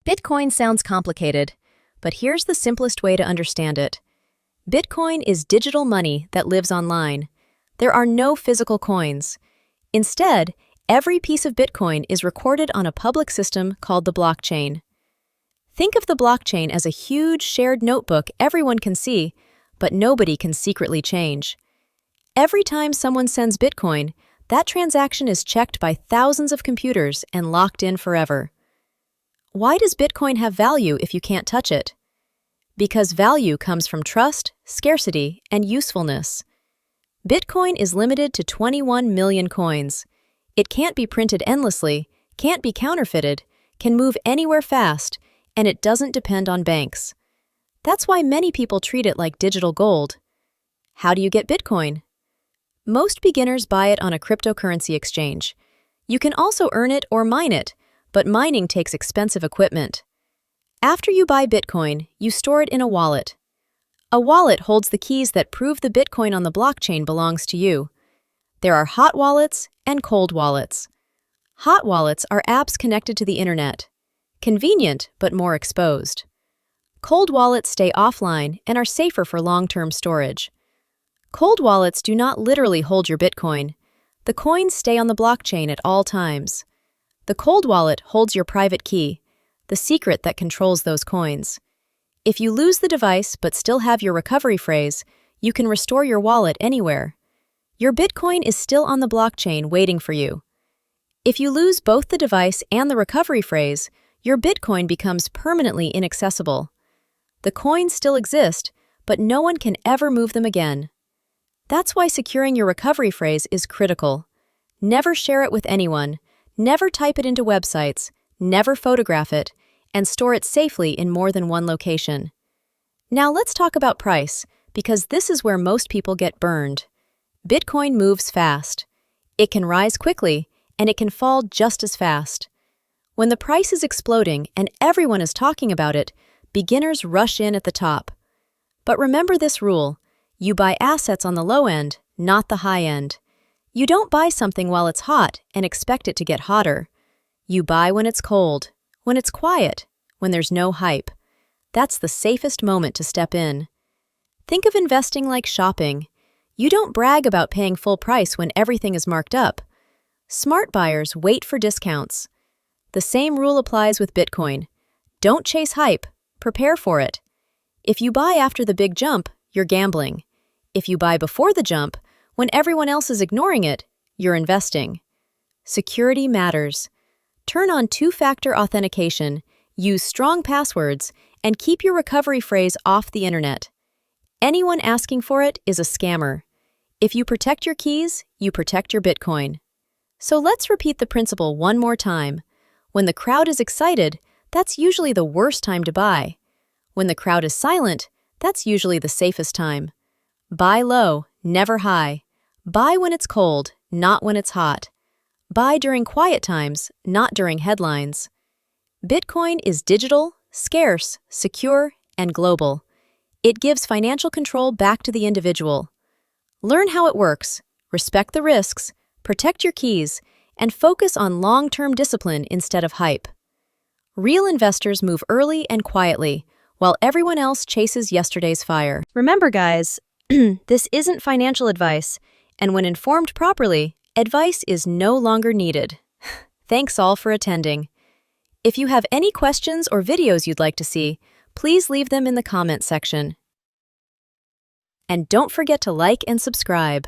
Bitcoin sounds complicated, but here's the simplest way to understand it. Bitcoin is digital money that lives online. There are no physical coins. Instead, every piece of Bitcoin is recorded on a public system called the blockchain. Think of the blockchain as a huge shared notebook everyone can see, but nobody can secretly change. Every time someone sends Bitcoin, that transaction is checked by thousands of computers and locked in forever. Why does Bitcoin have value if you can't touch it? Because value comes from trust, scarcity, and usefulness. Bitcoin is limited to 21 million coins. It can't be printed endlessly, can't be counterfeited, can move anywhere fast, and it doesn't depend on banks. That's why many people treat it like digital gold. How do you get Bitcoin? Most beginners buy it on a cryptocurrency exchange. You can also earn it or mine it, but mining takes expensive equipment. After you buy Bitcoin, you store it in a wallet. A wallet holds the keys that prove the Bitcoin on the blockchain belongs to you. There are hot wallets and cold wallets. Hot wallets are apps connected to the internet. Convenient, but more exposed. Cold wallets stay offline and are safer for long-term storage. Cold wallets do not literally hold your Bitcoin. The coins stay on the blockchain at all times. The cold wallet holds your private key, the secret that controls those coins. If you lose the device but still have your recovery phrase, you can restore your wallet anywhere. Your Bitcoin is still on the blockchain waiting for you. If you lose both the device and the recovery phrase, your Bitcoin becomes permanently inaccessible. The coins still exist, but no one can ever move them again. That's why securing your recovery phrase is critical. Never share it with anyone, never type it into websites, never photograph it, and store it safely in more than one location. Now let's talk about price, because this is where most people get burned. Bitcoin moves fast. It can rise quickly, and it can fall just as fast. When the price is exploding and everyone is talking about it, beginners rush in at the top. But remember this rule: you buy assets on the low end, not the high end. You don't buy something while it's hot and expect it to get hotter. You buy when it's cold, when it's quiet, when there's no hype. That's the safest moment to step in. Think of investing like shopping. You don't brag about paying full price when everything is marked up. Smart buyers wait for discounts. The same rule applies with Bitcoin. Don't chase hype, prepare for it. If you buy after the big jump, you're gambling. If you buy before the jump, when everyone else is ignoring it, you're investing. Security matters. Turn on two-factor authentication, use strong passwords, and keep your recovery phrase off the internet. Anyone asking for it is a scammer. If you protect your keys, you protect your Bitcoin. So let's repeat the principle one more time. When the crowd is excited, that's usually the worst time to buy. When the crowd is silent, that's usually the safest time. Buy low, never high. Buy when it's cold, not when it's hot. Buy during quiet times, not during headlines. Bitcoin is digital, scarce, secure, and global. It gives financial control back to the individual. Learn how it works, respect the risks, protect your keys, and focus on long-term discipline instead of hype. Real investors move early and quietly, while everyone else chases yesterday's fire. Remember, guys, this isn't financial advice, and when informed properly, advice is no longer needed. Thanks all for attending. If you have any questions or videos you'd like to see, please leave them in the comment section. And don't forget to like and subscribe.